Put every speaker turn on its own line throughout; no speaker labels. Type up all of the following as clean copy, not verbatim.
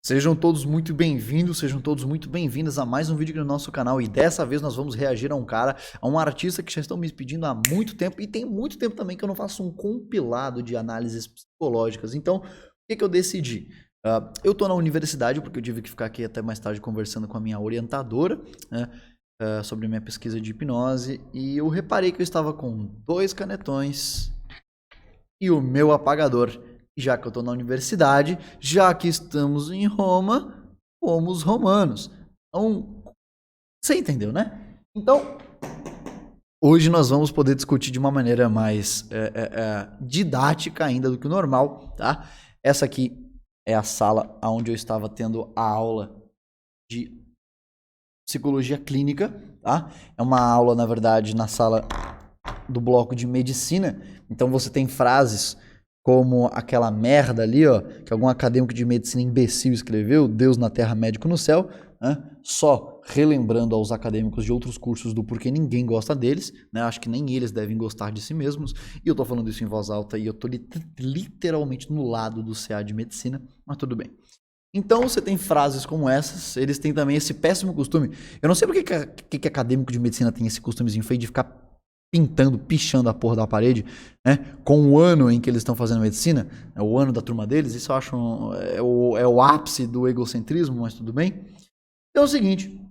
Sejam todos muito bem-vindos, sejam todos muito bem-vindas a mais um vídeo aqui no nosso canal. E dessa vez nós vamos reagir a um cara, a um artista que já estão me pedindo há muito tempo. E tem muito tempo também que eu não faço um compilado de análises psicológicas. Então, o que eu decidi? Eu tô na universidade porque eu tive que ficar aqui até mais tarde conversando com a minha orientadora, né, sobre minha pesquisa de hipnose. E eu reparei que eu estava com 2 canetões e o meu apagador. Já que eu estou na universidade, já que estamos em Roma, fomos romanos. Então, você entendeu, né? Então, hoje nós vamos poder discutir de uma maneira mais didática ainda do que o normal, tá? Essa aqui é a sala onde eu estava tendo a aula de psicologia clínica, tá? É uma aula, na verdade, na sala do bloco de medicina. Então você tem frases como aquela merda ali, ó, que algum acadêmico de medicina imbecil escreveu, Deus na terra, médico no céu, né? Só relembrando aos acadêmicos de outros cursos do porquê ninguém gosta deles, né? Acho que nem eles devem gostar de si mesmos, e eu tô falando isso em voz alta e eu tô literalmente no lado do CA de medicina, mas tudo bem. Então você tem frases como essas, eles têm também esse péssimo costume, eu não sei porque que acadêmico de medicina tem esse costumezinho feio de ficar pintando, pichando a porra da parede, né? Com o ano em que eles estão fazendo medicina, é o ano da turma deles, isso eu acho é o ápice do egocentrismo, mas tudo bem. Então é o seguinte,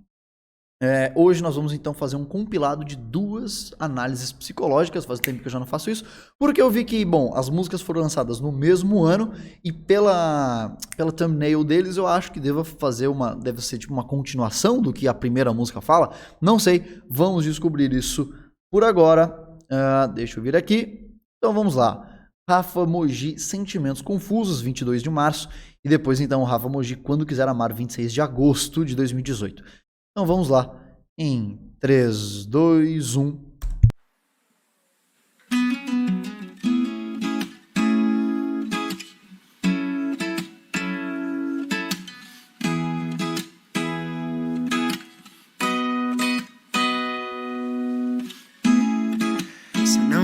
hoje nós vamos então fazer um compilado de 2 análises psicológicas, faz tempo que eu já não faço isso, porque eu vi que, bom, as músicas foram lançadas no mesmo ano e pela thumbnail deles eu acho que deve ser tipo uma continuação do que a primeira música fala, não sei, vamos descobrir isso por agora. Deixa eu vir aqui. Então vamos lá. Rafa Mogi, Sentimentos Confusos, 22 de março. E depois então Rafa Mogi, Quando Quiser Amar, 26 de agosto de 2018. Então vamos lá. Em 3, 2, 1...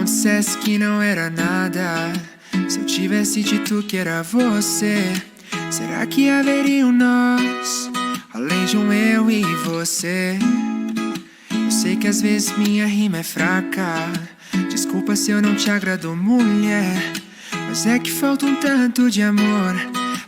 Dissesse que não era nada, se eu tivesse dito que era você, será que haveria um nós, além de um eu e você? Eu sei que às vezes minha rima é fraca, desculpa se eu não te agrado, mulher, mas é que falta um tanto de amor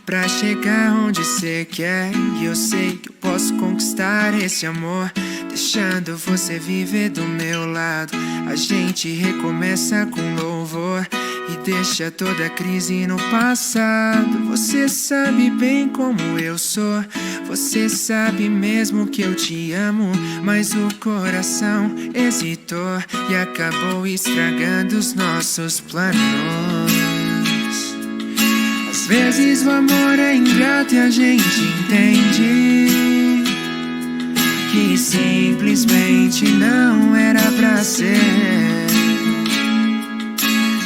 pra chegar onde cê quer. E eu sei que eu posso conquistar esse amor, deixando você viver do meu lado. A gente recomeça com louvor e deixa toda a crise no passado. Você sabe bem como eu sou, você sabe mesmo que eu te amo, mas o coração hesitou e acabou estragando os nossos planos. Às vezes o amor é ingrato e a gente entende que simplesmente não era pra ser.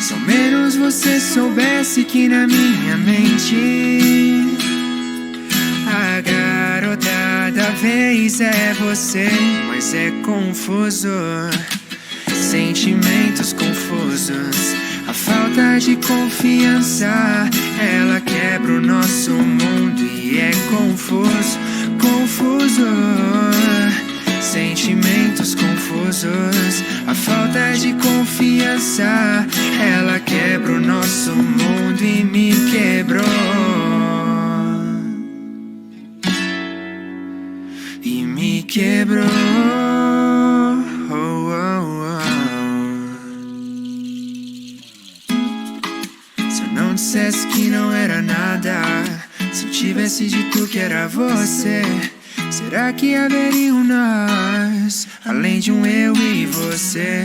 Se ao menos você soubesse que na minha mente a garota da vez é você. Mas é confuso, sentimentos confusos, a falta de confiança, ela quebra o nosso mundo e é confuso, confuso. Sentimentos confusos, a falta de confiança, ela quebra o nosso mundo e me quebrou. E me quebrou. Se eu não dissesse que não era nada, se eu tivesse dito que era você, será que haveria um nós, além de um eu e você?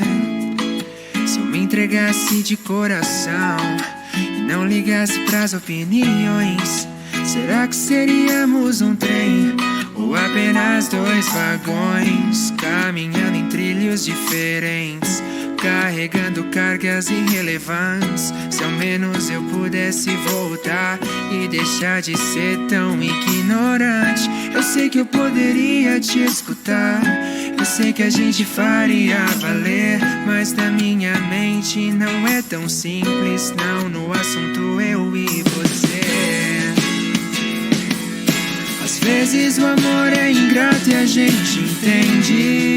Se eu me entregasse de coração e não ligasse pras opiniões, será que seríamos um trem ou apenas 2 vagões, caminhando em trilhos diferentes, carregando cargas irrelevantes? Se ao menos eu pudesse voltar e deixar de ser tão ignorante, eu sei que eu poderia te escutar, eu sei que a gente faria valer, mas na minha mente não é tão simples, não, no assunto eu e você. Às vezes o amor é ingrato e a gente entende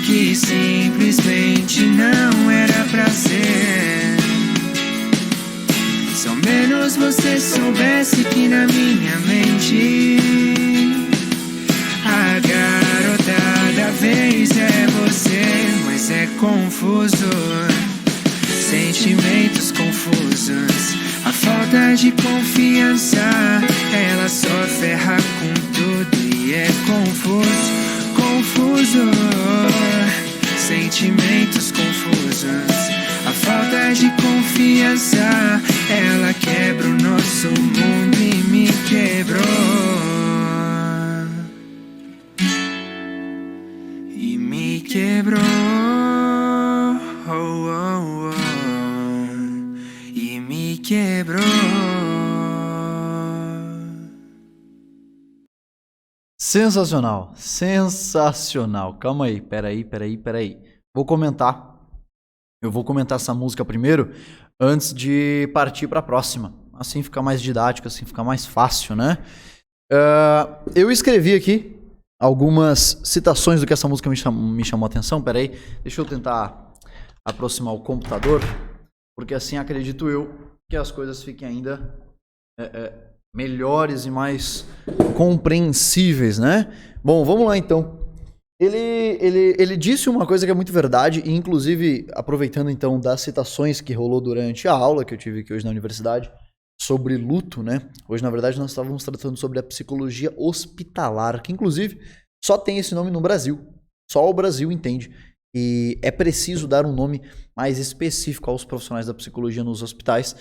que simplesmente não era pra ser. Se ao menos você soubesse que na minha mente a garota da vez é você, mas é confuso, sentimentos confusos, a falta de confiança, ela só ferra com tudo e é confuso, confuso, sentimentos confusos, a falta de confiança, ela quebra o nosso mundo e me quebrou. E me quebrou, oh, oh, oh. E me quebrou.
Sensacional, sensacional. Calma aí, peraí. Eu vou comentar essa música primeiro, antes de partir para a próxima. Assim fica mais didático, assim fica mais fácil, né? Eu escrevi aqui algumas citações do que essa música me chamou a atenção. Peraí, deixa eu tentar aproximar o computador, porque assim acredito eu que as coisas fiquem ainda melhores e mais compreensíveis, né? Bom, vamos lá então. Ele disse uma coisa que é muito verdade, e inclusive aproveitando então das citações que rolou durante a aula que eu tive aqui hoje na universidade sobre luto, né? Hoje, na verdade, nós estávamos tratando sobre a psicologia hospitalar, que inclusive só tem esse nome no Brasil. Só o Brasil entende. E é preciso dar um nome mais específico aos profissionais da psicologia nos hospitais.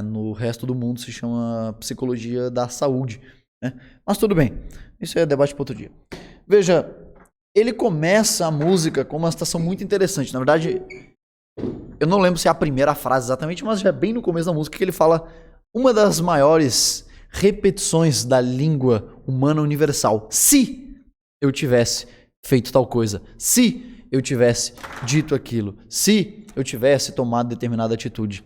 No resto do mundo se chama psicologia da saúde, né? Mas tudo bem, isso é debate para outro dia. Veja, ele começa a música com uma citação muito interessante. Na verdade, eu não lembro se é a primeira frase exatamente, mas já é bem no começo da música que ele fala uma das maiores repetições da língua humana universal. Se eu tivesse feito tal coisa, se eu tivesse dito aquilo, se eu tivesse tomado determinada atitude.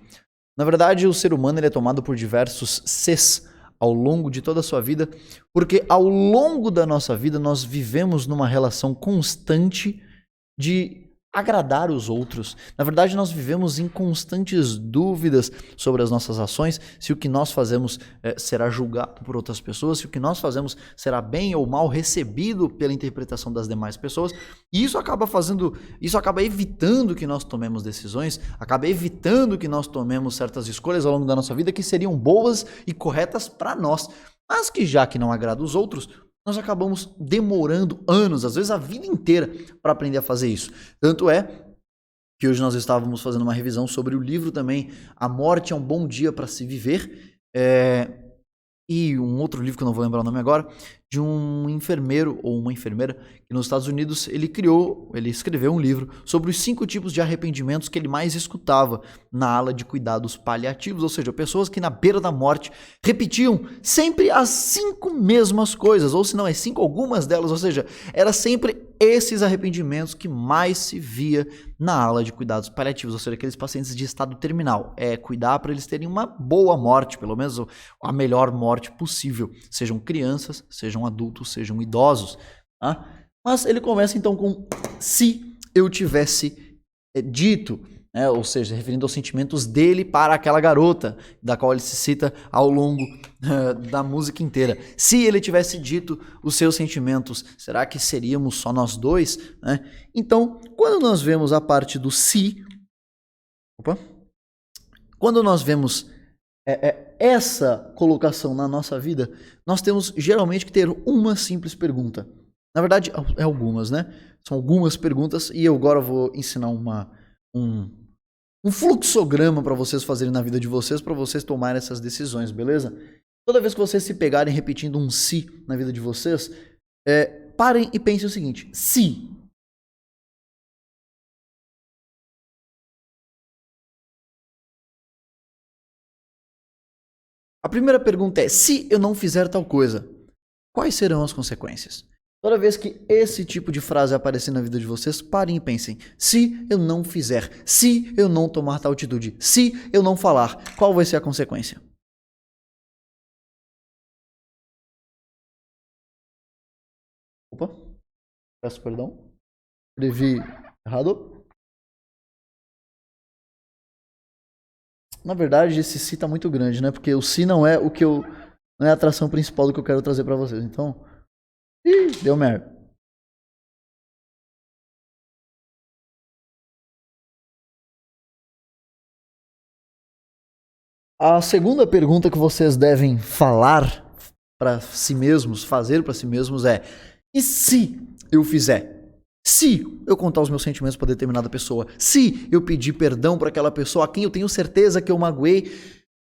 Na verdade, o ser humano ele é tomado por diversos ses ao longo de toda a sua vida, porque ao longo da nossa vida nós vivemos numa relação constante de agradar os outros. Na verdade, nós vivemos em constantes dúvidas sobre as nossas ações, se o que nós fazemos será julgado por outras pessoas, se o que nós fazemos será bem ou mal recebido pela interpretação das demais pessoas. E isso acaba evitando que nós tomemos decisões, acaba evitando que nós tomemos certas escolhas ao longo da nossa vida que seriam boas e corretas para nós, mas que já que não agrada os outros, nós acabamos demorando anos, às vezes a vida inteira, para aprender a fazer isso. Tanto é que hoje nós estávamos fazendo uma revisão sobre o livro também, A Morte é um Bom Dia para se Viver, e um outro livro que eu não vou lembrar o nome agora, de um enfermeiro ou uma enfermeira que nos Estados Unidos ele escreveu um livro sobre os 5 tipos de arrependimentos que ele mais escutava na ala de cuidados paliativos, ou seja, pessoas que na beira da morte repetiam sempre as 5 mesmas coisas, ou se não é 5, algumas delas, ou seja, era sempre esses arrependimentos que mais se via na ala de cuidados paliativos, ou seja, aqueles pacientes de estado terminal, cuidar para eles terem uma boa morte, pelo menos a melhor morte possível, sejam crianças, sejam adultos, sejam idosos, tá? Mas ele começa então com se eu tivesse dito, né? Ou seja, referindo aos sentimentos dele para aquela garota, da qual ele se cita ao longo da música inteira. Se ele tivesse dito os seus sentimentos, será que seríamos só nós dois, né? Então, quando nós vemos a parte do se, quando nós vemos essa colocação na nossa vida, nós temos geralmente que ter uma simples pergunta. Na verdade, é algumas, né? São algumas perguntas e eu agora vou ensinar um fluxograma para vocês fazerem na vida de vocês, para vocês tomarem essas decisões, beleza? Toda vez que vocês se pegarem repetindo um se na vida de vocês, parem e pensem o seguinte: se. A primeira pergunta é: se eu não fizer tal coisa, quais serão as consequências? Toda vez que esse tipo de frase aparecer na vida de vocês, parem e pensem: se eu não fizer, se eu não tomar tal atitude, se eu não falar, qual vai ser a consequência? Opa, peço perdão. Escrevi errado. Na verdade, esse se tá muito grande, né? Porque o se não é o que eu... Não é a atração principal do que eu quero trazer pra vocês. Então... Ih, deu merda. A segunda pergunta que vocês devem falar para si mesmos, fazer para si mesmos é: e se eu fizer? Se eu contar os meus sentimentos para determinada pessoa, se eu pedir perdão para aquela pessoa a quem eu tenho certeza que eu magoei,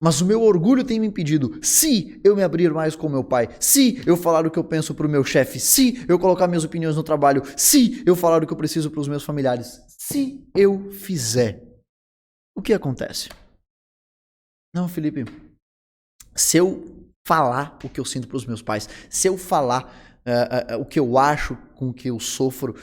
mas o meu orgulho tem me impedido, se eu me abrir mais com meu pai, se eu falar o que eu penso pro meu chefe, se eu colocar minhas opiniões no trabalho, se eu falar o que eu preciso pros meus familiares, se eu fizer, o que acontece? Não, Felipe, se eu falar o que eu sinto pros meus pais, se eu falar o que eu acho com o que eu sofro,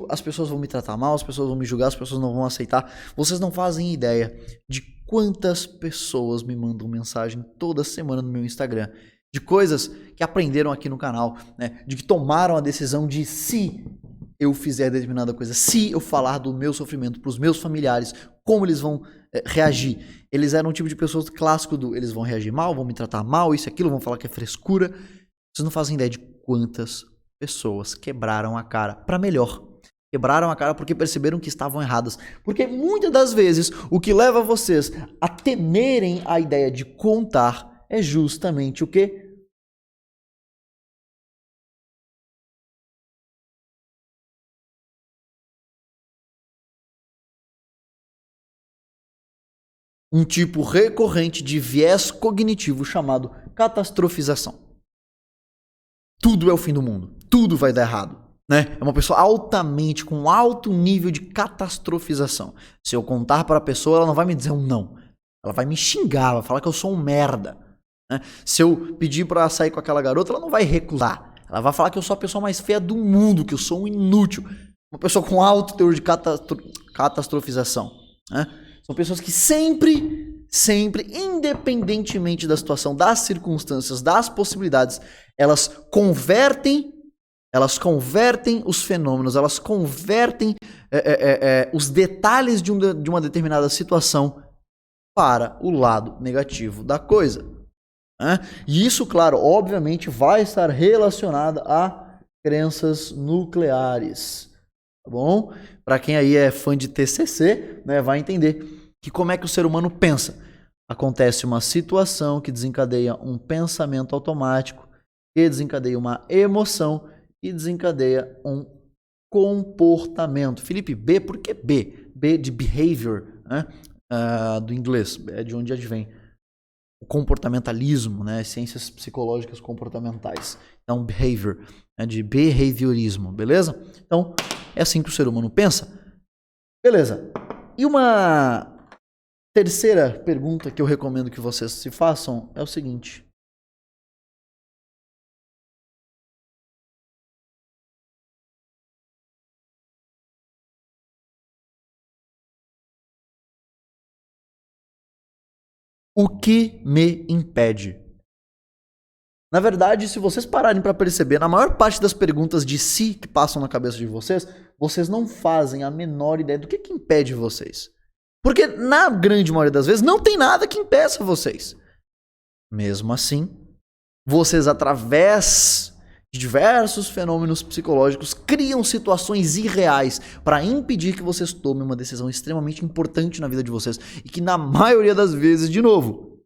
as pessoas vão me tratar mal, as pessoas vão me julgar, as pessoas não vão aceitar, vocês não fazem ideia de quantas pessoas me mandam mensagem toda semana no meu Instagram, de coisas que aprenderam aqui no canal, né? De que tomaram a decisão de se eu fizer determinada coisa, se eu falar do meu sofrimento para os meus familiares, como eles vão reagir. Eles eram um tipo de pessoas clássico do eles vão reagir mal, vão me tratar mal, isso e aquilo, vão falar que é frescura. Vocês não fazem ideia de quantas pessoas quebraram a cara para melhor. Quebraram a cara porque perceberam que estavam erradas. Porque muitas das vezes o que leva vocês a temerem a ideia de contar é justamente o quê? Um tipo recorrente de viés cognitivo chamado catastrofização. Tudo é o fim do mundo. Tudo vai dar errado. Né? É uma pessoa altamente, com alto nível de catastrofização. Se eu contar para a pessoa, ela não vai me dizer um não. Ela vai me xingar, vai falar que eu sou um merda. Né? Se eu pedir para sair com aquela garota, ela não vai recusar. Ela vai falar que eu sou a pessoa mais feia do mundo, que eu sou um inútil. Uma pessoa com alto teor de catastrofização. Né? São pessoas que sempre, independentemente da situação, das circunstâncias, das possibilidades, elas convertem os fenômenos, elas convertem os detalhes de uma determinada situação para o lado negativo da coisa. Né? E isso, claro, obviamente vai estar relacionado a crenças nucleares. Tá bom? Para quem aí é fã de TCC, né, vai entender que como é que o ser humano pensa. Acontece uma situação que desencadeia um pensamento automático, que desencadeia uma emoção e desencadeia um comportamento. Felipe, B, por que B? B de behavior, né? Do inglês, é de onde advém. O comportamentalismo, né? Ciências psicológicas comportamentais. Então, behavior, é de behaviorismo, beleza? Então, é assim que o ser humano pensa. Beleza. E uma terceira pergunta que eu recomendo que vocês se façam é o seguinte. O que me impede? Na verdade, se vocês pararem para perceber, na maior parte das perguntas de si que passam na cabeça de vocês, vocês não fazem a menor ideia do que impede vocês. Porque na grande maioria das vezes não tem nada que impeça vocês. Mesmo assim, vocês através de diversos fenômenos psicológicos criam situações irreais para impedir que vocês tomem uma decisão extremamente importante na vida de vocês e que na maioria das vezes, de novo,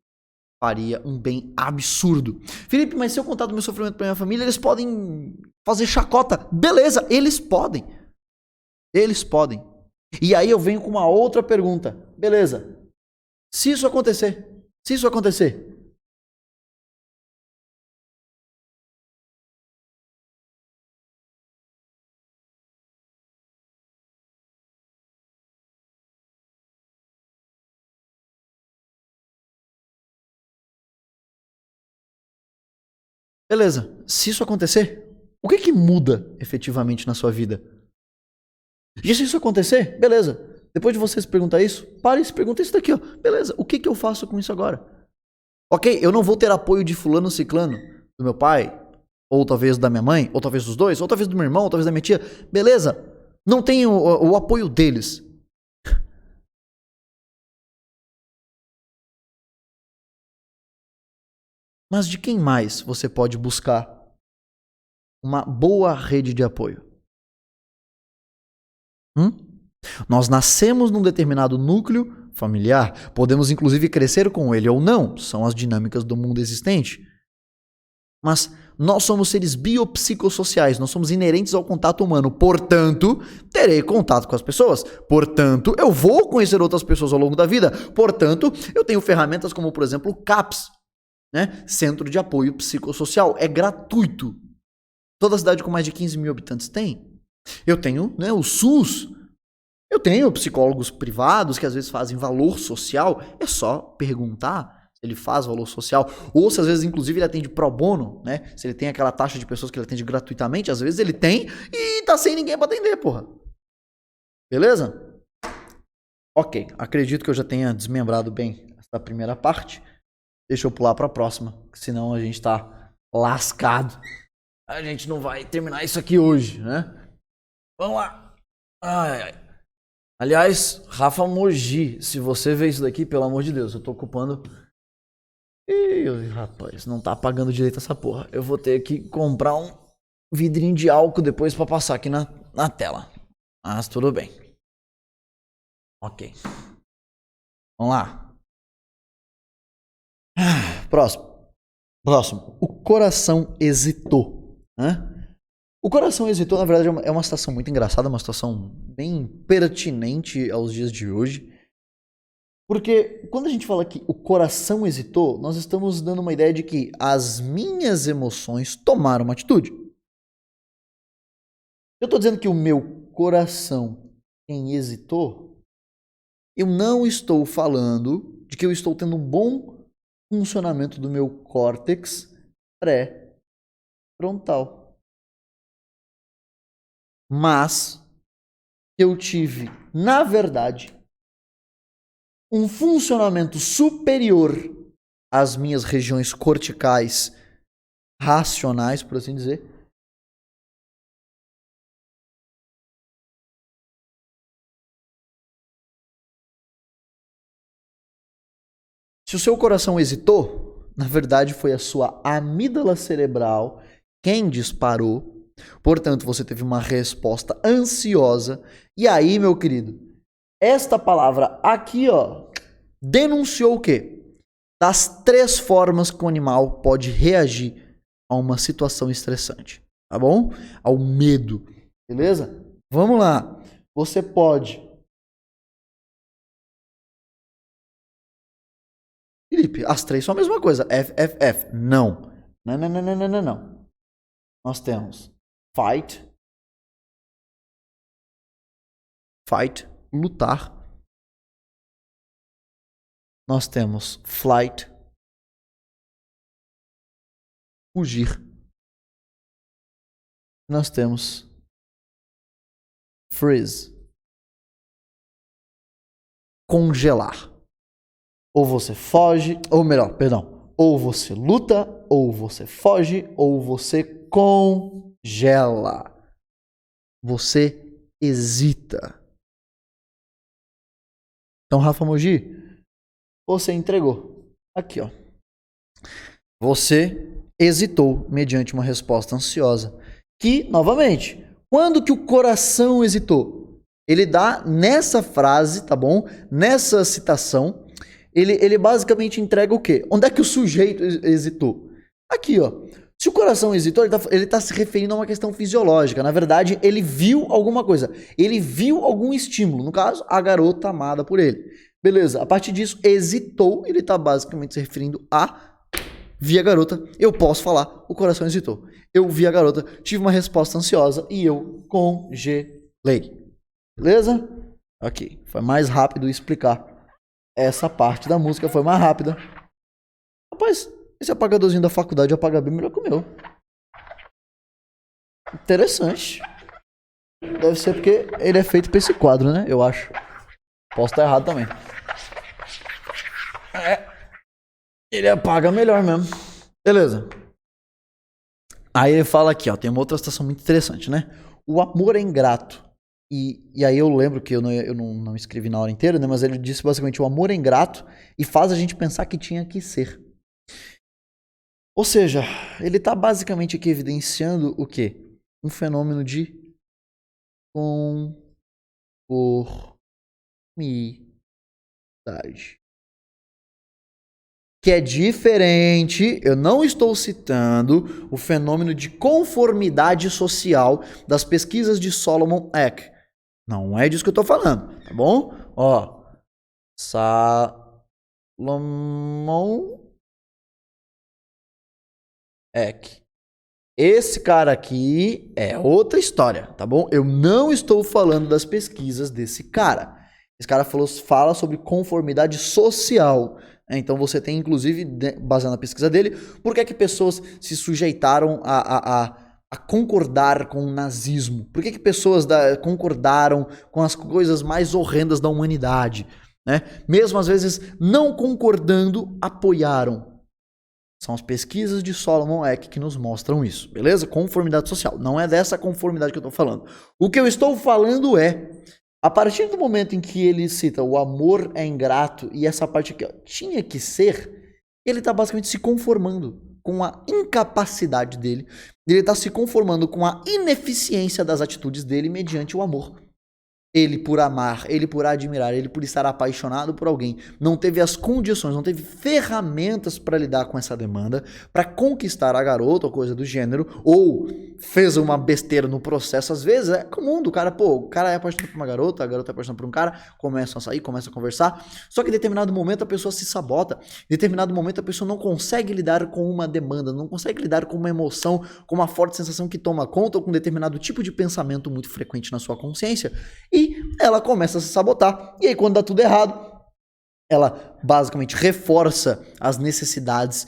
faria um bem absurdo. Felipe, mas se eu contar do meu sofrimento para minha família, eles podem fazer chacota. Beleza, eles podem. Eles podem. E aí eu venho com uma outra pergunta. Beleza. Se isso acontecer, beleza. Se isso acontecer, o que muda efetivamente na sua vida? E se isso acontecer, beleza. Depois de você se perguntar isso, pare e se pergunta isso daqui, ó. Beleza, o que eu faço com isso agora? Ok, eu não vou ter apoio de fulano ciclano, do meu pai, Ou talvez da minha mãe, ou talvez dos dois, ou talvez do meu irmão, ou talvez da minha tia. Beleza, não tem o apoio deles. Mas de quem mais você pode buscar uma boa rede de apoio? Nós nascemos num determinado núcleo familiar, podemos inclusive crescer com ele ou não, são as dinâmicas do mundo existente. Mas nós somos seres biopsicossociais, nós somos inerentes ao contato humano, portanto, terei contato com as pessoas, portanto, eu vou conhecer outras pessoas ao longo da vida, portanto, eu tenho ferramentas como, por exemplo, o CAPS, né? Centro de Apoio Psicossocial, é gratuito. Toda cidade com mais de 15 mil habitantes tem. Eu tenho, né, o SUS. Eu tenho psicólogos privados que às vezes fazem valor social. É só perguntar se ele faz valor social. Ou se às vezes, inclusive, ele atende pro bono, né? Se ele tem aquela taxa de pessoas que ele atende gratuitamente, às vezes ele tem e tá sem ninguém pra atender, porra. Beleza? Ok, acredito que eu já tenha desmembrado bem essa primeira parte. Deixa eu pular pra próxima, senão a gente tá lascado. A gente não vai terminar isso aqui hoje, né? Vamos lá. Ai, ai. Aliás, Rafa Mogi, se você vê isso daqui, pelo amor de Deus, eu tô ocupando... Ih, rapaz, não tá pagando direito essa porra. Eu vou ter que comprar um vidrinho de álcool depois pra passar aqui na tela. Mas tudo bem. Ok. Vamos lá. Próximo. O coração hesitou. Né? O coração hesitou, na verdade, é uma situação muito engraçada, uma situação bem pertinente aos dias de hoje. Porque quando a gente fala que o coração hesitou, nós estamos dando uma ideia de que as minhas emoções tomaram uma atitude. Eu estou dizendo que o meu coração hesitou, eu não estou falando de que eu estou tendo um bom funcionamento do meu córtex pré-frontal. Mas eu tive, na verdade, um funcionamento superior às minhas regiões corticais racionais, por assim dizer. Se o seu coração hesitou, na verdade foi a sua amígdala cerebral quem disparou. Portanto, você teve uma resposta ansiosa. E aí, meu querido, esta palavra aqui, ó, denunciou o quê? Das 3 formas que o animal pode reagir a uma situação estressante, tá bom? Ao medo, beleza? Vamos lá. Você pode... Felipe, as 3 são a mesma coisa. F, F, F. Não. Não. Nós temos fight, lutar. Nós temos flight, fugir. Nós temos freeze, congelar. Ou você foge, ou melhor, perdão, ou você luta, ou você foge, ou você congela. Você hesita. Então, Rafa Mogi, você entregou. Aqui, ó. Você hesitou mediante uma resposta ansiosa. Que, novamente, quando que o coração hesitou? Ele dá nessa frase, tá bom? Nessa citação, ele basicamente entrega o quê? Onde é que o sujeito hesitou? Aqui, ó. Se o coração hesitou, ele tá se referindo a uma questão fisiológica. Na verdade, ele viu alguma coisa. Ele viu algum estímulo. No caso, a garota amada por ele. Beleza. A partir disso, hesitou. Ele tá basicamente se referindo a... Vi a garota. Eu posso falar. O coração hesitou. Eu vi a garota. Tive uma resposta ansiosa. E eu congelei. Beleza? Ok. Foi mais rápido explicar. Essa parte da música foi mais rápida. Rapaz... Esse apagadorzinho da faculdade apaga bem melhor que o meu. Interessante. Deve ser porque ele é feito pra esse quadro, né? Eu acho. Posso estar errado também. Ele apaga melhor mesmo. Beleza. Aí ele fala aqui, ó, tem uma outra citação muito interessante, né? O amor é ingrato. E aí eu lembro que eu não escrevi na hora inteira, né? Mas ele disse basicamente, o amor é ingrato e faz a gente pensar que tinha que ser. Ou seja, ele tá basicamente aqui evidenciando o quê? Um fenômeno de conformidade. Que é diferente, eu não estou citando o fenômeno de conformidade social das pesquisas de Solomon Eck. Não é disso que eu estou falando, tá bom? Ó, Solomon Eck. Esse cara aqui é outra história, tá bom? Eu não estou falando das pesquisas desse cara. Esse cara fala sobre conformidade social. Então você tem, inclusive, baseado na pesquisa dele, por que é que pessoas se sujeitaram a concordar com o nazismo? Por que é que pessoas concordaram com as coisas mais horrendas da humanidade? Né? Mesmo às vezes não concordando, apoiaram. São as pesquisas de Solomon Eck que nos mostram isso, beleza? Conformidade social. Não é dessa conformidade que eu estou falando. O que eu estou falando é, a partir do momento em que ele cita o amor é ingrato e essa parte aqui, ó, tinha que ser, ele está basicamente se conformando com a incapacidade dele, ele está se conformando com a ineficiência das atitudes dele mediante o amor. Ele por amar, ele por admirar, ele por estar apaixonado por alguém, não teve as condições, não teve ferramentas para lidar com essa demanda, para conquistar a garota ou coisa do gênero, ou fez uma besteira no processo. Às vezes é comum do cara, pô, o cara é apaixonado por uma garota, a garota é apaixonada por um cara, começam a sair, começam a conversar, só que em determinado momento a pessoa se sabota, em determinado momento a pessoa não consegue lidar com uma demanda, não consegue lidar com uma emoção, com uma forte sensação que toma conta, ou com um determinado tipo de pensamento muito frequente na sua consciência, e ela começa a se sabotar. E aí, quando dá tudo errado, ela basicamente reforça as necessidades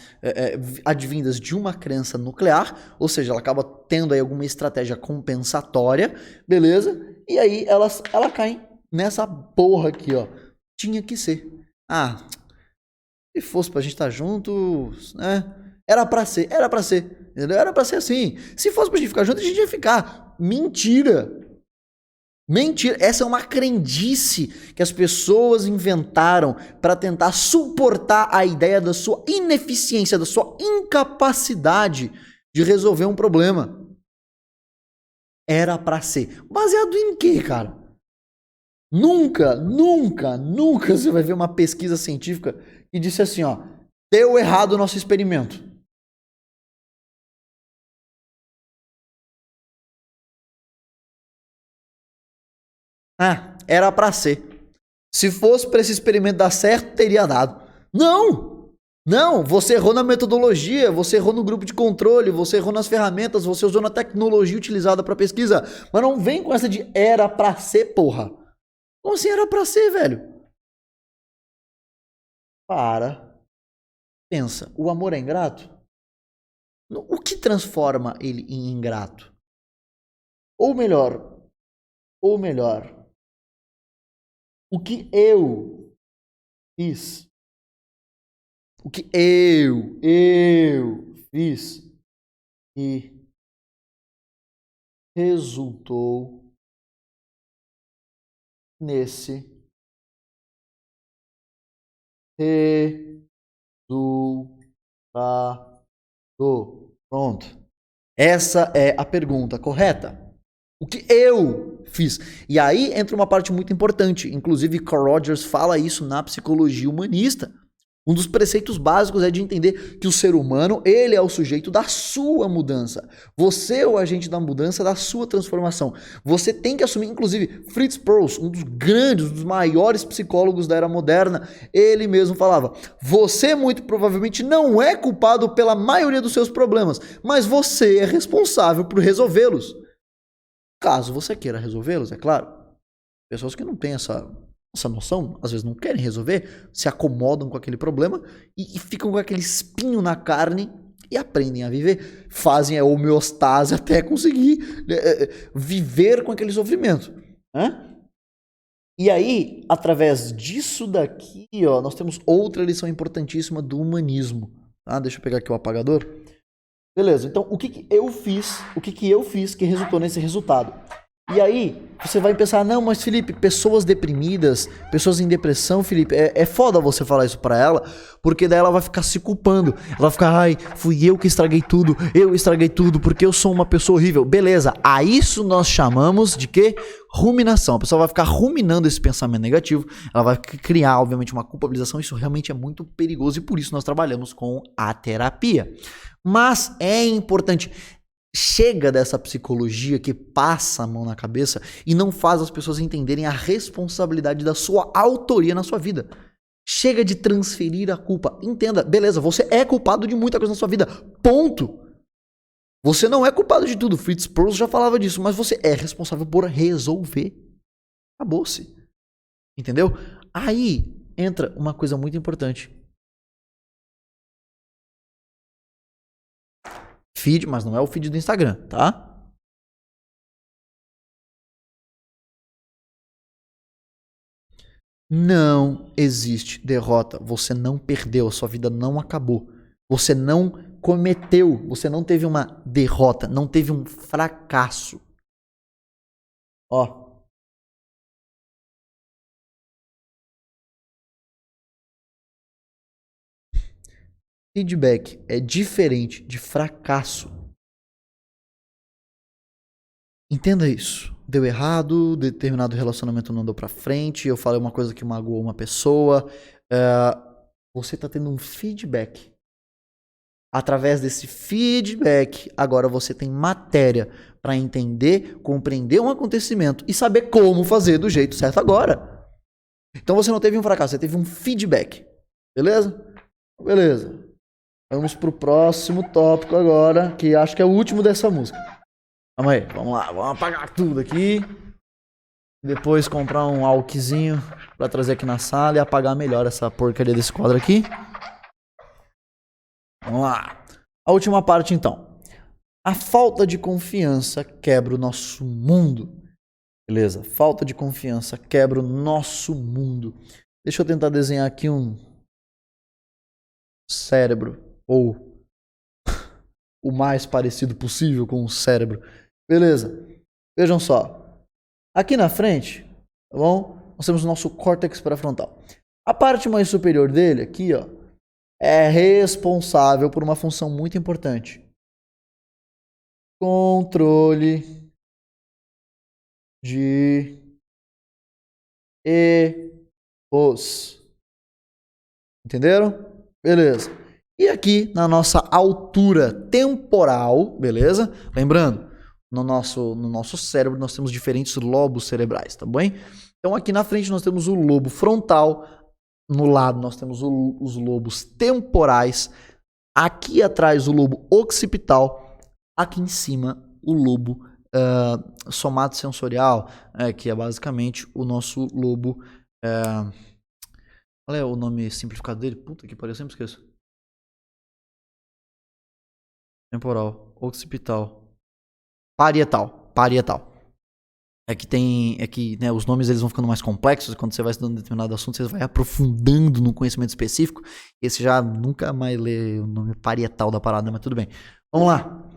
advindas de uma crença nuclear, ou seja, ela acaba tendo aí alguma estratégia compensatória, beleza? E aí ela cai nessa porra aqui, ó. Tinha que ser. Ah, se fosse pra gente estar juntos, né? Era pra ser, entendeu? Era pra ser assim. Se fosse pra gente ficar junto, a gente ia ficar. Mentira! Mentira, essa é uma crendice que as pessoas inventaram para tentar suportar a ideia da sua ineficiência, da sua incapacidade de resolver um problema. Era pra ser. Baseado em quê, cara? Nunca você vai ver uma pesquisa científica que disse assim, ó, deu errado o nosso experimento. Ah, era pra ser. Se fosse pra esse experimento dar certo, teria dado. Não, você errou na metodologia, você errou no grupo de controle, você errou nas ferramentas, você usou na tecnologia utilizada pra pesquisa. Mas não vem com essa de era pra ser, porra. Como assim era pra ser, velho? Para. Pensa, o amor é ingrato? O que transforma ele em ingrato? Ou melhor, o que eu fiz, o que eu fiz e resultou nesse resultado. Pronto. Essa é a pergunta correta. O que eu fiz? E aí entra uma parte muito importante. Inclusive, Carl Rogers fala isso na psicologia humanista. Um dos preceitos básicos é de entender que o ser humano, ele é o sujeito da sua mudança. Você é o agente da mudança, da sua transformação. Você tem que assumir, inclusive, Fritz Perls, um dos grandes, um dos maiores psicólogos da era moderna, ele mesmo falava, você muito provavelmente não é culpado pela maioria dos seus problemas, mas você é responsável por resolvê-los. Caso você queira resolvê-los, é claro. Pessoas que não têm essa noção, às vezes não querem resolver, se acomodam com aquele problema e ficam com aquele espinho na carne e aprendem a viver. Fazem a homeostase até conseguir viver com aquele sofrimento. Né? E aí, através disso daqui, ó, nós temos outra lição importantíssima do humanismo. Tá? Deixa eu pegar aqui o apagador. Beleza, então o que que eu fiz? O que que eu fiz que resultou nesse resultado? E aí, você vai pensar, não, mas Felipe, pessoas deprimidas, pessoas em depressão, Felipe, é foda você falar isso pra ela, porque daí ela vai ficar se culpando. Ela vai ficar, ai, fui eu que estraguei tudo, porque eu sou uma pessoa horrível. Beleza, a isso nós chamamos de quê? Ruminação. A pessoa vai ficar ruminando esse pensamento negativo, ela vai criar, obviamente, uma culpabilização. Isso realmente é muito perigoso e por isso nós trabalhamos com a terapia. Mas é importante... Chega dessa psicologia que passa a mão na cabeça e não faz as pessoas entenderem a responsabilidade da sua autoria na sua vida. Chega de transferir a culpa. Entenda, beleza, você é culpado de muita coisa na sua vida. Ponto. Você não é culpado de tudo. Fritz Perls já falava disso, mas você é responsável por resolver. Acabou-se. Entendeu? Aí entra uma coisa muito importante. Feed, mas não é o feed do Instagram, tá? Não existe derrota. Você não perdeu, a sua vida não acabou. Você não cometeu, você não teve uma derrota, não teve um fracasso. Ó. Feedback é diferente de fracasso. Entenda isso. Deu errado, determinado relacionamento não deu pra frente, eu falei uma coisa que magoou uma pessoa. Você tá tendo um feedback. Através desse feedback, agora você tem matéria para entender, compreender um acontecimento e saber como fazer do jeito certo agora. Então você não teve um fracasso, você teve um feedback. Beleza? Beleza. Vamos pro próximo tópico agora, que acho que é o último dessa música. Vamos aí, vamos lá, vamos apagar tudo aqui. Depois comprar um alquezinho pra trazer aqui na sala e apagar melhor essa porcaria desse quadro aqui. Vamos lá. A última parte então. A falta de confiança quebra o nosso mundo. Beleza? Falta de confiança quebra o nosso mundo. Deixa eu tentar desenhar aqui um cérebro. Ou o mais parecido possível com um cérebro. Beleza. Vejam só. Aqui na frente, tá bom? Nós temos o nosso córtex pré-frontal. A parte mais superior dele, aqui, ó, é responsável por uma função muito importante. Controle de erros. Entenderam? Beleza. E aqui na nossa altura temporal, beleza? Lembrando, no nosso cérebro nós temos diferentes lobos cerebrais, tá bem? Então aqui na frente nós temos o lobo frontal, no lado nós temos os lobos temporais, aqui atrás o lobo occipital, aqui em cima o lobo somatosensorial, que é basicamente o nosso lobo... qual é o nome simplificado dele? Puta que pariu, eu sempre esqueço. Temporal, occipital, parietal. É que né, os nomes eles vão ficando mais complexos quando você vai estudando um determinado assunto, você vai aprofundando no conhecimento específico, e você já nunca mais lê o nome parietal da parada, mas tudo bem. Vamos lá.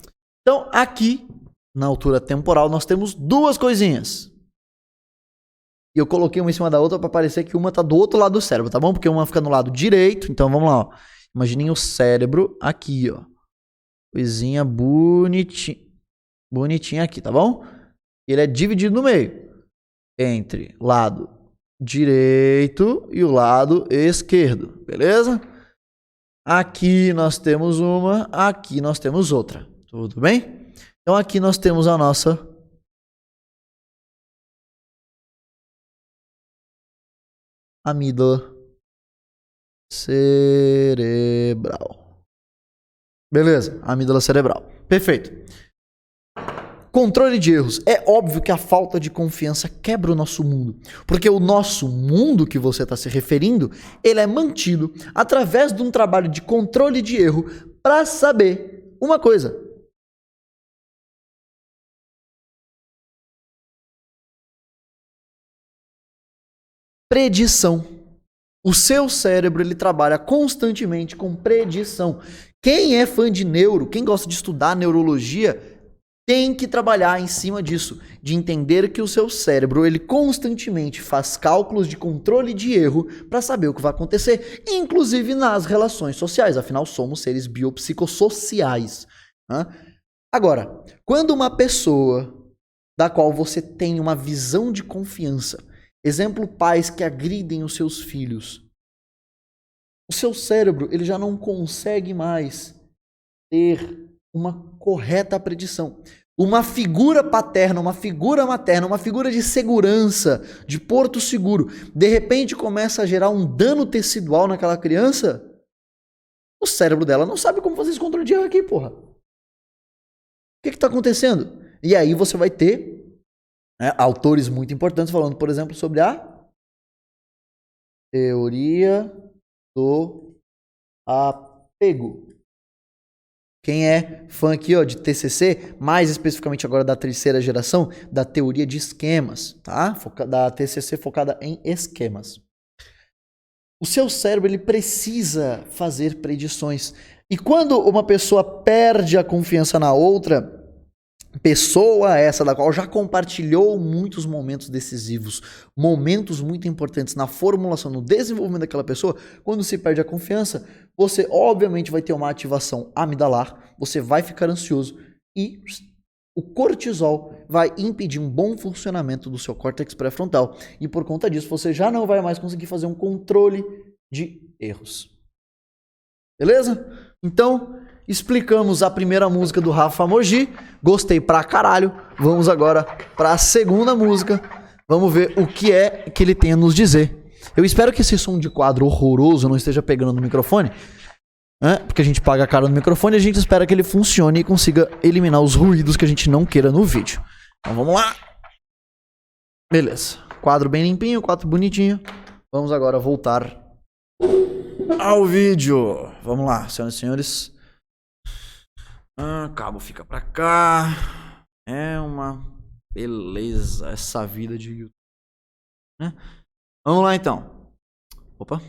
Então, aqui, na altura temporal, nós temos duas coisinhas. E eu coloquei uma em cima da outra para parecer que uma tá do outro lado do cérebro, tá bom? Porque uma fica no lado direito, então vamos lá, ó. Imaginem o cérebro aqui, ó. Coisinha bonitinha aqui, tá bom? Ele é dividido no meio entre lado direito e o lado esquerdo, beleza? Aqui nós temos uma, aqui nós temos outra, tudo bem? Então aqui nós temos a nossa amígdala cerebral. Beleza, amígdala cerebral. Perfeito. Controle de erros. É óbvio que a falta de confiança quebra o nosso mundo. Porque o nosso mundo que você está se referindo, ele é mantido através de um trabalho de controle de erro para saber uma coisa. Predição. O seu cérebro ele trabalha constantemente com predição. Quem é fã de neuro, quem gosta de estudar neurologia, tem que trabalhar em cima disso, de entender que o seu cérebro, ele constantemente faz cálculos de controle de erro para saber o que vai acontecer, inclusive nas relações sociais, afinal somos seres biopsicossociais. Né? Agora, quando uma pessoa da qual você tem uma visão de confiança, exemplo, pais que agridem os seus filhos, o seu cérebro ele já não consegue mais ter uma correta predição. Uma figura paterna, uma figura materna, uma figura de segurança, de porto seguro, de repente começa a gerar um dano tecidual naquela criança, o cérebro dela não sabe como fazer esse controle de erro aqui, porra. O que está acontecendo? E aí você vai ter autores muito importantes falando, por exemplo, sobre a teoria do apego. Quem é fã aqui de TCC, mais especificamente agora da terceira geração, da teoria de esquemas, tá? Da TCC focada em esquemas. O seu cérebro ele precisa fazer predições. E quando uma pessoa perde a confiança na outra pessoa, essa da qual já compartilhou muitos momentos decisivos, momentos muito importantes na formulação, no desenvolvimento daquela pessoa, quando se perde a confiança, você obviamente vai ter uma ativação amidalar, você vai ficar ansioso e o cortisol vai impedir um bom funcionamento do seu córtex pré-frontal. E por conta disso, você já não vai mais conseguir fazer um controle de erros. Beleza? Então, explicamos a primeira música do Rafa Mogi. Gostei pra caralho. Vamos agora pra segunda música. Vamos ver o que é que ele tem a nos dizer. Eu espero que esse som de quadro horroroso não esteja pegando no microfone, né? Porque a gente paga caro no microfone e a gente espera que ele funcione e consiga eliminar os ruídos que a gente não queira no vídeo. Então vamos lá. Beleza. Quadro bem limpinho, quadro bonitinho. Vamos agora voltar ao vídeo. Vamos lá, senhoras e senhores. Cabo fica pra cá. É uma beleza essa vida de YouTube, né? Vamos lá então. Opa,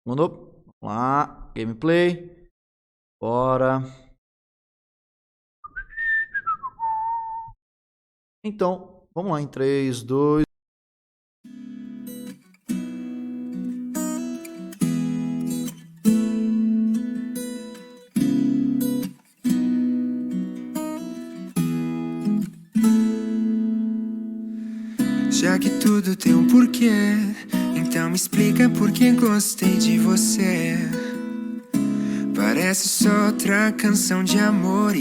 mandou. Vamos lá, gameplay. Bora. Então, vamos lá em 3, 2.
Já que tudo tem um porquê, então me explica por que gostei de você. Parece só outra canção de amor,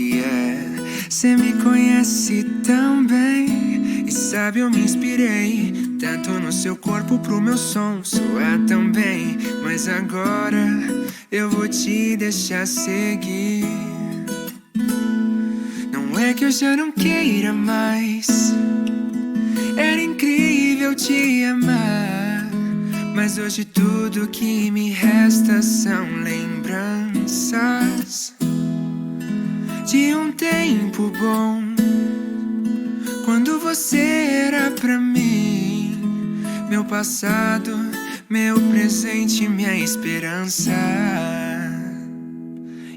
cê me conhece tão bem. E sabe, eu me inspirei tanto no seu corpo pro meu som soar tão bem. Mas agora eu vou te deixar seguir. Não é que eu já não queira mais, era incrível te amar, mas hoje tudo que me resta são lembranças de um tempo bom, quando você era pra mim meu passado, meu presente, minha esperança.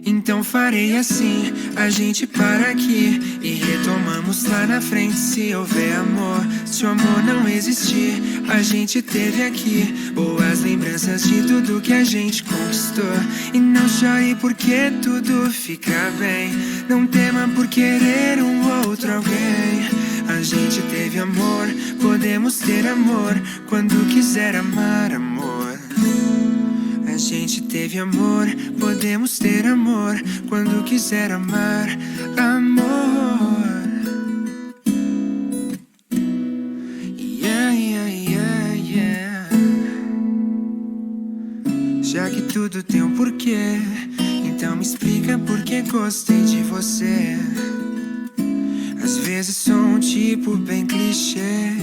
Então farei assim, a gente para aqui e retomamos lá na frente. Se houver amor, se o amor não existir, a gente teve aqui boas lembranças de tudo que a gente conquistou. E não chore porque tudo fica bem, não tema por querer um outro alguém. A gente teve amor, podemos ter amor quando quiser amar, amor. A gente teve amor, podemos ter amor quando quiser amar, amor. Yeah, yeah, yeah, yeah. Já que tudo tem um porquê, então me explica por que gostei de você. Às vezes sou um tipo bem clichê,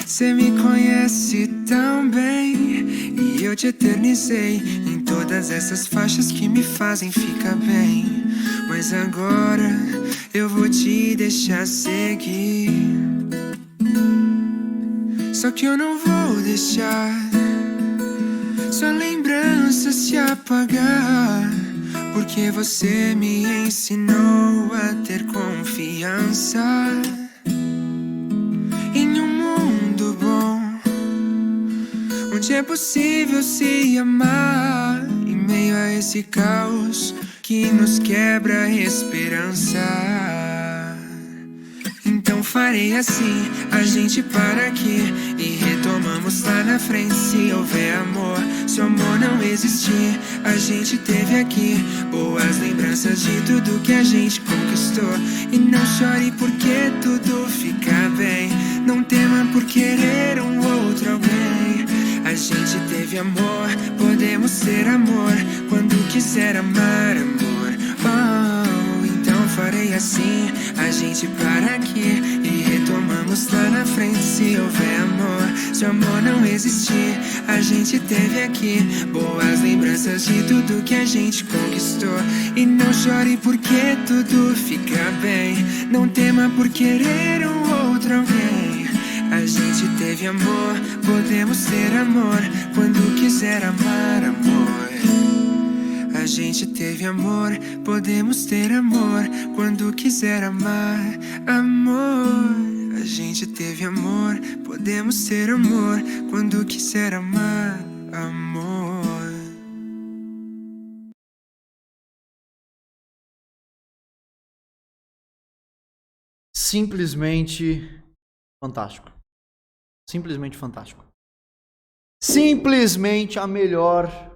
cê me conhece tão bem e eu te eternizei em todas essas faixas que me fazem ficar bem. Mas agora eu vou te deixar seguir. Só que eu não vou deixar sua lembrança se apagar, porque você me ensinou a ter confiança em um mundo bom, onde é possível se amar em meio a esse caos que nos quebra a esperança. Então farei assim, a gente para aqui e retomamos lá na frente. Se houver amor, se o amor não existir, a gente teve aqui boas lembranças de tudo que a gente conquistou. E não chore porque tudo fica bem, não tema por querer um outro alguém. A gente teve amor, podemos ser amor quando quiser amar amor. Oh, então farei assim, a gente para aqui e retomamos lá na frente. Se houver amor, se o amor não existir, a gente teve aqui boas lembranças de tudo que a gente conquistou. E não chore porque tudo fica bem, não tema por querer um outro alguém. A gente teve amor, podemos ter amor quando quiser amar amor. A gente teve amor, podemos ter amor quando quiser amar amor. A gente teve amor, podemos ter amor quando quiser amar amor.
Simplesmente fantástico. Simplesmente fantástico. Simplesmente a melhor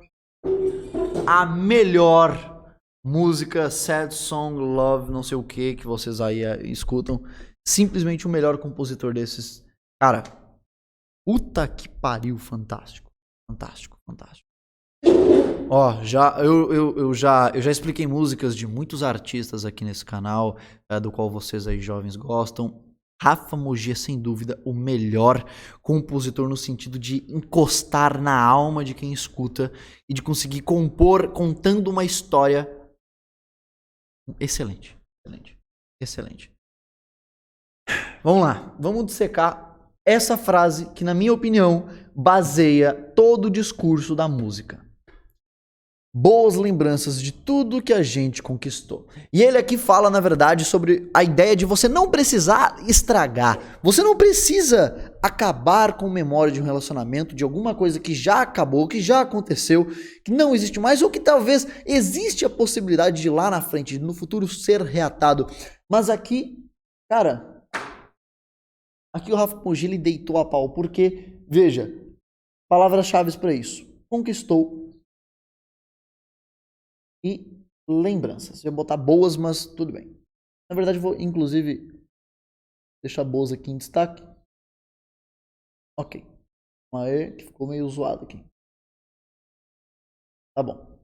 música, sad song, love, não sei o que vocês aí escutam. Simplesmente o melhor compositor desses. Cara, puta que pariu, fantástico. Fantástico, fantástico. Ó, eu já expliquei músicas de muitos artistas aqui nesse canal, do qual vocês aí jovens gostam. Rafa Mogi é sem dúvida o melhor compositor no sentido de encostar na alma de quem escuta e de conseguir compor contando uma história excelente, excelente, excelente. Vamos lá, vamos dissecar essa frase que, na minha opinião, baseia todo o discurso da música. Boas lembranças de tudo que a gente conquistou. E ele aqui fala, na verdade, sobre a ideia de você não precisar estragar. Você não precisa acabar com memória de um relacionamento, de alguma coisa que já acabou, que já aconteceu, que não existe mais, ou que talvez existe a possibilidade de lá na frente, no futuro, ser reatado. Mas aqui, cara, aqui o Rafa Mogi ele deitou a pau, porque, veja, palavras-chave para isso. Conquistou e lembranças. Eu vou botar boas, mas tudo bem. Na verdade, eu vou, inclusive, deixar boas aqui em destaque. Ok. Aê, que ficou meio zoado aqui. Tá bom.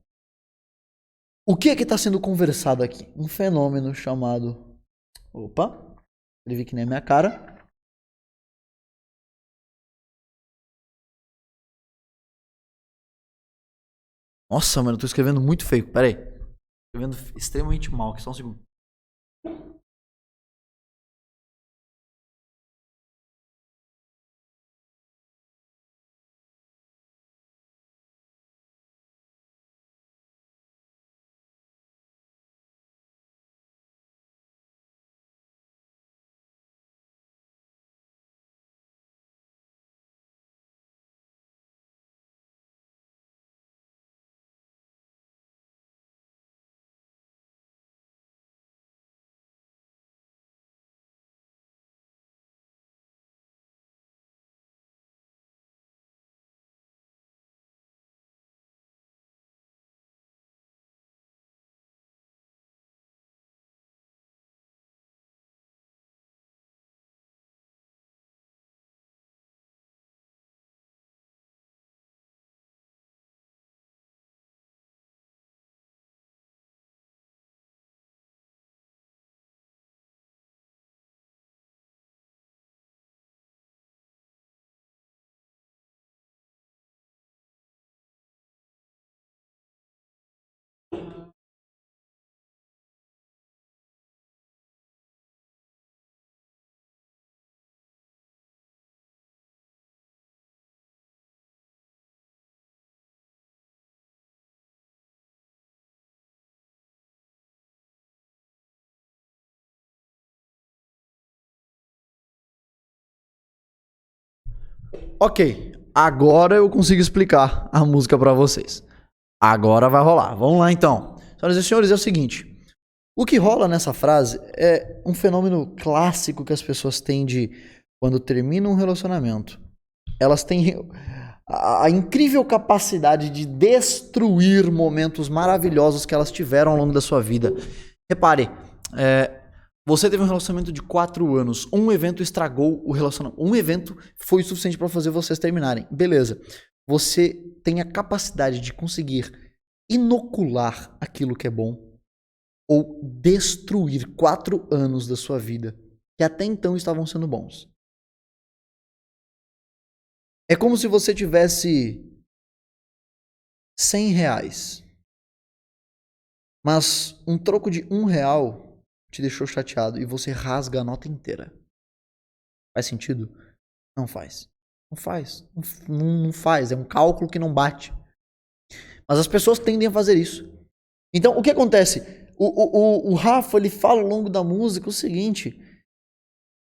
O que é que está sendo conversado aqui? Um fenômeno chamado... Opa. Escrevi que nem a minha cara. Nossa, mano, eu tô escrevendo muito feio. Pera aí. Escrevendo extremamente mal. Aqui, só um segundo. Ok, agora eu consigo explicar a música pra vocês. Agora vai rolar. Vamos lá então. Senhoras e senhores, é o seguinte. O que rola nessa frase é um fenômeno clássico que as pessoas têm de quando terminam um relacionamento. Elas têm a incrível capacidade de destruir momentos maravilhosos que elas tiveram ao longo da sua vida. Repare, você teve um relacionamento de 4 anos, um evento estragou o relacionamento, um evento foi o suficiente para fazer vocês terminarem. Beleza, você tem a capacidade de conseguir inocular aquilo que é bom ou destruir 4 anos da sua vida que até então estavam sendo bons. É como se você tivesse R$100, mas um troco de R$1 te deixou chateado e você rasga a nota inteira. Faz sentido? Não faz. Não faz. Não faz. É um cálculo que não bate. Mas as pessoas tendem a fazer isso. Então, o que acontece? O Rafa, ele fala ao longo da música o seguinte: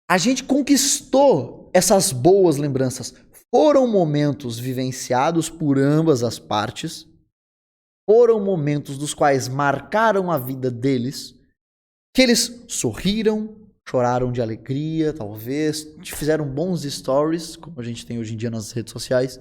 a gente conquistou essas boas lembranças. Foram momentos vivenciados por ambas as partes. Foram momentos dos quais marcaram a vida deles. Que eles sorriram, choraram de alegria, talvez, fizeram bons stories, como a gente tem hoje em dia nas redes sociais.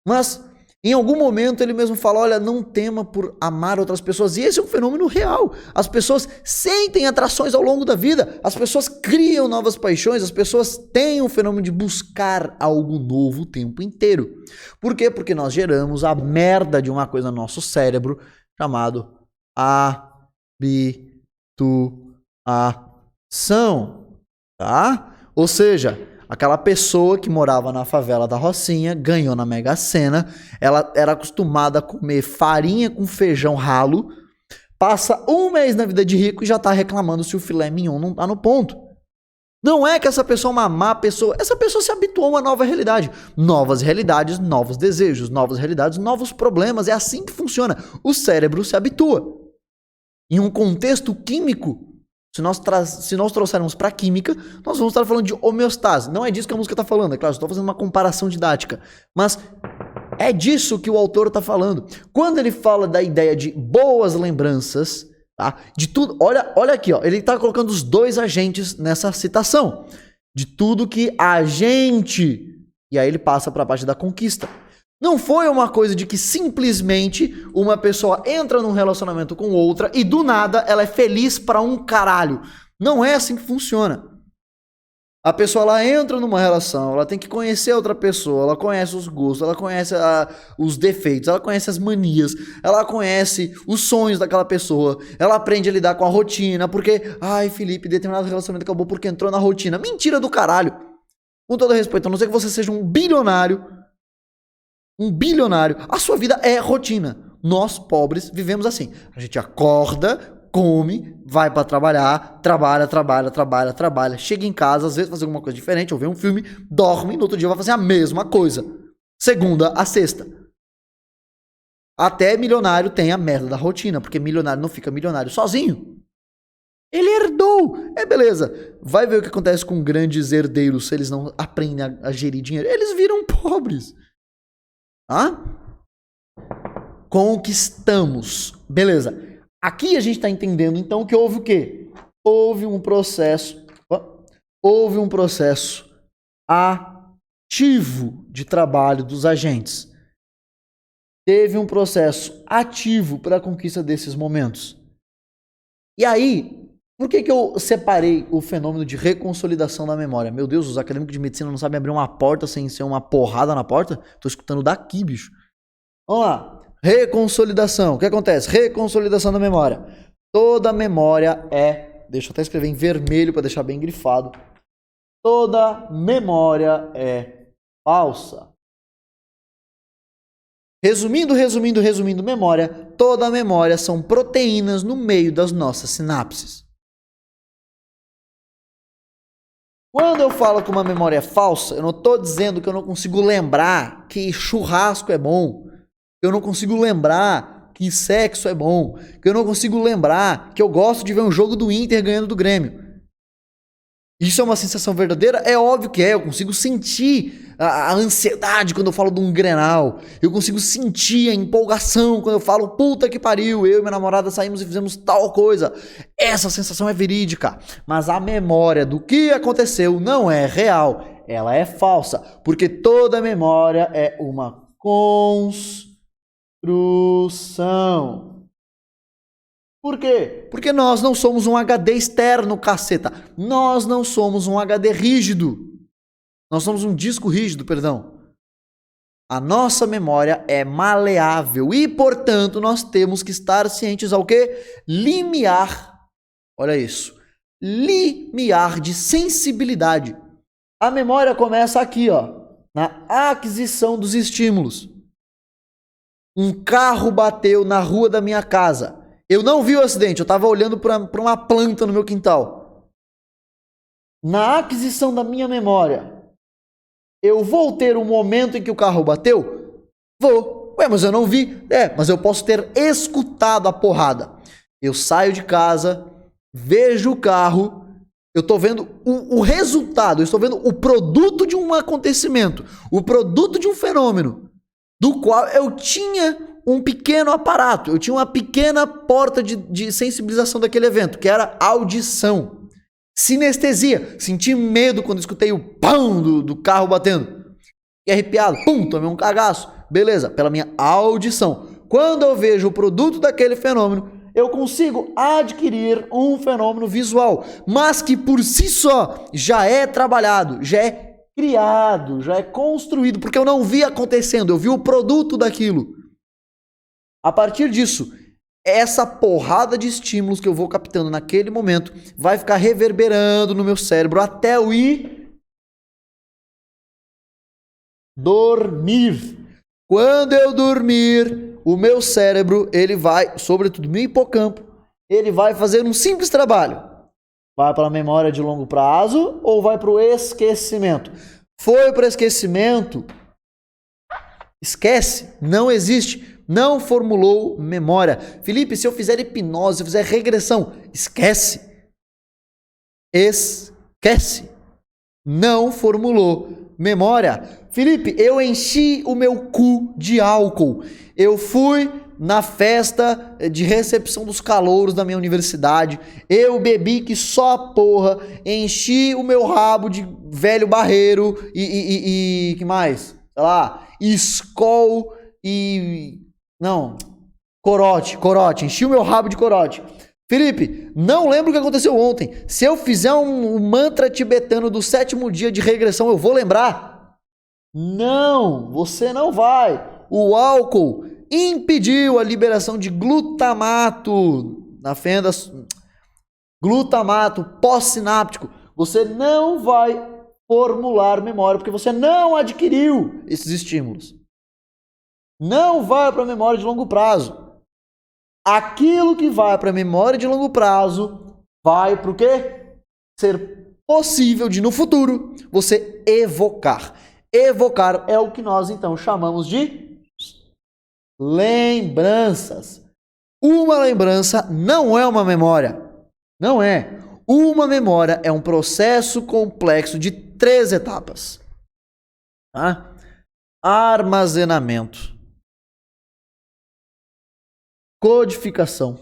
Mas, em algum momento, ele mesmo fala, olha, não tema por amar outras pessoas. E esse é um fenômeno real. As pessoas sentem atrações ao longo da vida. As pessoas criam novas paixões. As pessoas têm um fenômeno de buscar algo novo o tempo inteiro. Por quê? Porque nós geramos a merda de uma coisa no nosso cérebro chamado habituação, tá? Ou seja, aquela pessoa que morava na favela da Rocinha, ganhou na Mega Sena, ela era acostumada a comer farinha com feijão ralo, passa um mês na vida de rico e já tá reclamando se o filé mignon não tá no ponto. Não é que essa pessoa é uma má pessoa, essa pessoa se habituou a uma nova realidade. Novas realidades, novos desejos, novas realidades, novos problemas, é assim que funciona. O cérebro se habitua. Em um contexto químico, se nós trouxermos para química, nós vamos estar falando de homeostase. Não é disso que a música está falando, é claro, estou fazendo uma comparação didática. Mas é disso que o autor está falando. Quando ele fala da ideia de boas lembranças, tá? De tudo, olha aqui, ó, ele está colocando os dois agentes nessa citação. De tudo que a gente... E aí ele passa para a parte da conquista. Não foi uma coisa de que simplesmente uma pessoa entra num relacionamento com outra e do nada ela é feliz pra um caralho. Não é assim que funciona. A pessoa ela entra numa relação, ela tem que conhecer a outra pessoa, ela conhece os gostos, ela conhece os defeitos, ela conhece as manias, ela conhece os sonhos daquela pessoa, ela aprende a lidar com a rotina, porque, ai Felipe, determinado relacionamento acabou porque entrou na rotina. Mentira do caralho. Com todo respeito, a não ser que você seja um bilionário, a sua vida é rotina. Nós, pobres, vivemos assim. A gente acorda, come, vai pra trabalhar, trabalha, chega em casa, às vezes fazer alguma coisa diferente, ou vê um filme, dorme, no outro dia vai fazer a mesma coisa. Segunda a sexta. Até milionário tem a merda da rotina, porque milionário não fica milionário sozinho. Ele herdou. Beleza. Vai ver o que acontece com grandes herdeiros se eles não aprendem a gerir dinheiro. Eles viram pobres. Conquistamos. Beleza. Aqui a gente está entendendo então que houve o quê? Houve um processo ativo de trabalho dos agentes. Teve um processo ativo para a conquista desses momentos. E aí, por que eu separei o fenômeno de reconsolidação da memória? Meu Deus, os acadêmicos de medicina não sabem abrir uma porta sem ser uma porrada na porta? Tô escutando daqui, bicho. Vamos lá. Reconsolidação. O que acontece? Reconsolidação da memória. Toda memória é... Deixa eu até escrever em vermelho para deixar bem grifado. Toda memória é falsa. Resumindo memória. Toda memória são proteínas no meio das nossas sinapses. Quando eu falo que uma memória é falsa, eu não estou dizendo que eu não consigo lembrar que churrasco é bom, que eu não consigo lembrar que sexo é bom, que eu não consigo lembrar que eu gosto de ver um jogo do Inter ganhando do Grêmio. Isso é uma sensação verdadeira? É óbvio que é. Eu consigo sentir a ansiedade quando eu falo de um Grenal. Eu consigo sentir a empolgação quando eu falo, puta que pariu, eu e minha namorada saímos e fizemos tal coisa. Essa sensação é verídica. Mas a memória do que aconteceu não é real. Ela é falsa. Porque toda memória é uma construção. Por quê? Porque nós não somos um HD externo, caceta. Nós não somos um HD rígido. Nós somos um disco rígido, perdão. A nossa memória é maleável e, portanto, nós temos que estar cientes ao quê? Limiar. Olha isso. Limiar de sensibilidade. A memória começa aqui, ó, na aquisição dos estímulos. Um carro bateu na rua da minha casa. Eu não vi o acidente, eu estava olhando para uma planta no meu quintal. Na aquisição da minha memória, eu vou ter um momento em que o carro bateu? Vou. Ué, mas eu não vi. Mas eu posso ter escutado a porrada. Eu saio de casa, vejo o carro, eu estou vendo o resultado, eu estou vendo o produto de um acontecimento, o produto de um fenômeno, do qual eu tinha um pequeno aparato, eu tinha uma pequena porta de sensibilização daquele evento, que era audição. Sinestesia, senti medo quando escutei o pão do carro batendo. Fiquei arrepiado, tomei um cagaço. Beleza, pela minha audição. Quando eu vejo o produto daquele fenômeno, eu consigo adquirir um fenômeno visual, mas que por si só já é trabalhado, já é criado, já é construído, porque eu não vi acontecendo, eu vi o produto daquilo. A partir disso, essa porrada de estímulos que eu vou captando naquele momento vai ficar reverberando no meu cérebro até eu ir dormir. Quando eu dormir, o meu cérebro, ele vai, sobretudo meu hipocampo, ele vai fazer um simples trabalho. Vai para a memória de longo prazo ou vai para o esquecimento? Foi para o esquecimento, esquece, não existe. Não formulou memória. Felipe, se eu fizer hipnose, se eu fizer regressão, esquece. Esquece. Não formulou memória. Felipe, eu enchi o meu cu de álcool. Eu fui na festa de recepção dos calouros da minha universidade. Eu bebi que só a porra. Enchi o meu rabo de velho barreiro e que mais? Sei lá, Skol e... Não, corote, enchi o meu rabo de corote. Felipe, não lembro o que aconteceu ontem. Se eu fizer um mantra tibetano do 7º dia de regressão, eu vou lembrar? Não, você não vai. O álcool impediu a liberação de glutamato na fenda, glutamato pós-sináptico. Você não vai formular memória, porque você não adquiriu esses estímulos. Não vai para a memória de longo prazo. Aquilo que vai para a memória de longo prazo vai para o quê? Ser possível de, no futuro, você evocar. Evocar é o que nós, então, chamamos de lembranças. Uma lembrança não é uma memória. Não é. Uma memória é um processo complexo de 3 etapas. Tá? Armazenamento. Codificação.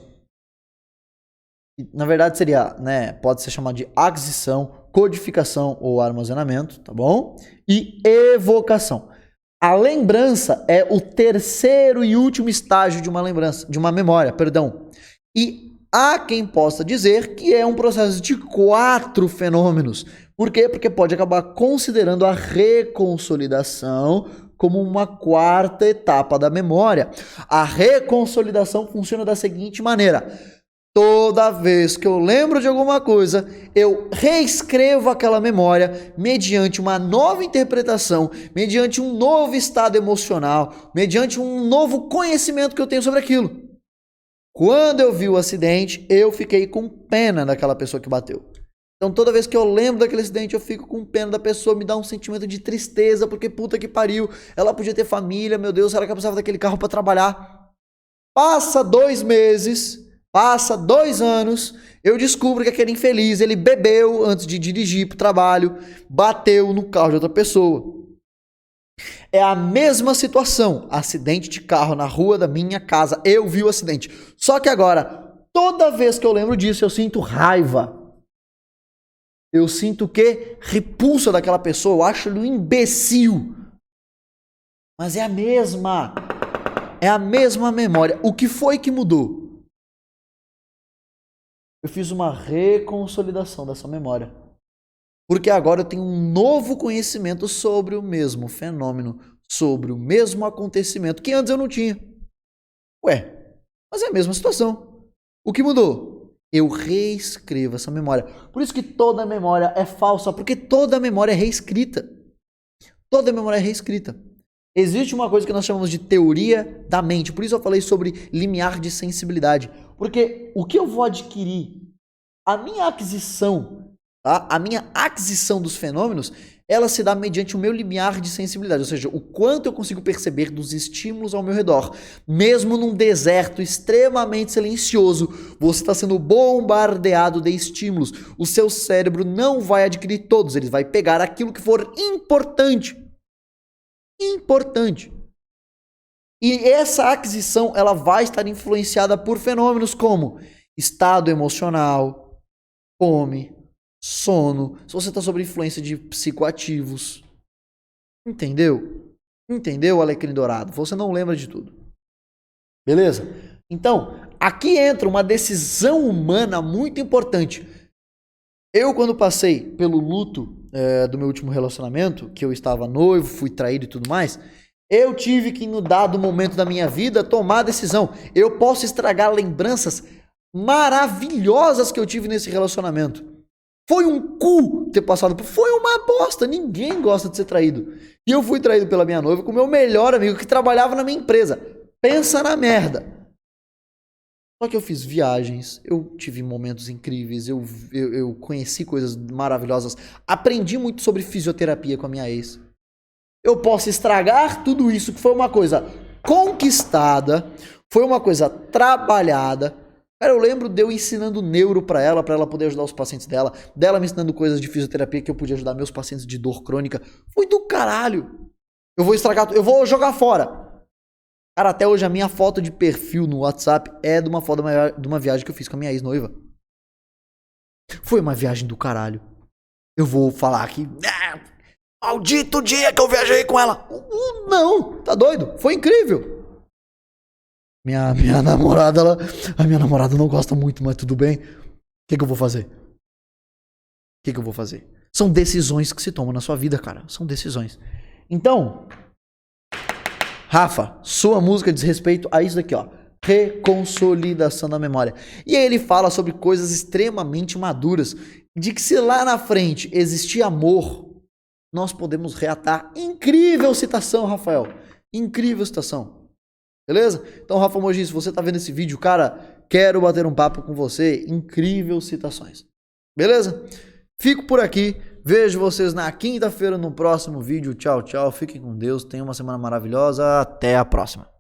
Na verdade seria, pode ser chamado de aquisição, codificação ou armazenamento, tá bom? E evocação. A lembrança é o 3º e último estágio de uma lembrança, de uma memória, perdão. E há quem possa dizer que é um processo de 4 fenômenos. Por quê? Porque pode acabar considerando a reconsolidação como uma 4ª etapa da memória. A reconsolidação funciona da seguinte maneira: toda vez que eu lembro de alguma coisa, eu reescrevo aquela memória mediante uma nova interpretação, mediante um novo estado emocional, mediante um novo conhecimento que eu tenho sobre aquilo. Quando eu vi o acidente, eu fiquei com pena daquela pessoa que bateu. Então toda vez que eu lembro daquele acidente, eu fico com pena da pessoa, me dá um sentimento de tristeza, porque puta que pariu, ela podia ter família, meu Deus, será que ela precisava daquele carro para trabalhar? Passa 2 meses, Passa 2 anos, eu descubro que aquele infeliz, ele bebeu antes de dirigir pro trabalho, bateu no carro de outra pessoa. É a mesma situação, acidente de carro na rua da minha casa, eu vi o acidente. Só que agora, toda vez que eu lembro disso, eu sinto raiva. Eu sinto o quê? Repulsa daquela pessoa, eu acho ele um imbecil. Mas é a mesma memória. O que foi que mudou? Eu fiz uma reconsolidação dessa memória. Porque agora eu tenho um novo conhecimento sobre o mesmo fenômeno, sobre o mesmo acontecimento que antes eu não tinha. Ué, mas é a mesma situação. O que mudou? Eu reescrevo essa memória. Por isso que toda memória é falsa, porque toda memória é reescrita. Toda memória é reescrita. Existe uma coisa que nós chamamos de teoria da mente. Por isso eu falei sobre limiar de sensibilidade. Porque o que eu vou adquirir, a minha aquisição, tá? A minha aquisição dos fenômenos, ela se dá mediante o meu limiar de sensibilidade, ou seja, o quanto eu consigo perceber dos estímulos ao meu redor. Mesmo num deserto extremamente silencioso, você está sendo bombardeado de estímulos. O seu cérebro não vai adquirir todos, ele vai pegar aquilo que for importante. E essa aquisição, ela vai estar influenciada por fenômenos como estado emocional, fome, sono, se você está sob influência de psicoativos. Entendeu? Entendeu, Alecrim Dourado? Você não lembra de tudo. Beleza? Então, aqui entra uma decisão humana muito importante. Eu, quando passei pelo luto do meu último relacionamento, que eu estava noivo, fui traído e tudo mais, eu tive que, no dado momento da minha vida, tomar a decisão. Eu posso estragar lembranças maravilhosas que eu tive nesse relacionamento. Foi um cu ter passado por... Foi uma bosta. Ninguém gosta de ser traído. E eu fui traído pela minha noiva com o meu melhor amigo que trabalhava na minha empresa. Pensa na merda. Só que eu fiz viagens, eu tive momentos incríveis, eu conheci coisas maravilhosas, aprendi muito sobre fisioterapia com a minha ex. Eu posso estragar tudo isso, que foi uma coisa conquistada, foi uma coisa trabalhada. Cara, eu lembro de eu ensinando neuro pra ela poder ajudar os pacientes dela me ensinando coisas de fisioterapia que eu podia ajudar meus pacientes de dor crônica. Foi do caralho. Eu vou estragar tudo, eu vou jogar fora. Cara, até hoje a minha foto de perfil no WhatsApp é de uma foto de uma viagem que eu fiz com a minha ex-noiva. Foi uma viagem do caralho. Eu vou falar aqui, maldito dia que eu viajei com ela. Não, tá doido? Foi incrível. Minha namorada, a minha namorada não gosta muito, mas tudo bem. O que eu vou fazer? O que eu vou fazer? São decisões que se tomam na sua vida, cara. São decisões. Então... Rafa, sua música diz respeito a isso daqui, ó. Reconsolidação da memória. E aí ele fala sobre coisas extremamente maduras. De que se lá na frente existir amor, nós podemos reatar. Incrível citação, Rafael. Incrível citação. Beleza? Então, Rafa Mogi, se você tá vendo esse vídeo, cara, quero bater um papo com você. Incrível citações. Beleza? Fico por aqui. Vejo vocês na quinta-feira no próximo vídeo. Tchau, tchau. Fiquem com Deus. Tenham uma semana maravilhosa. Até a próxima.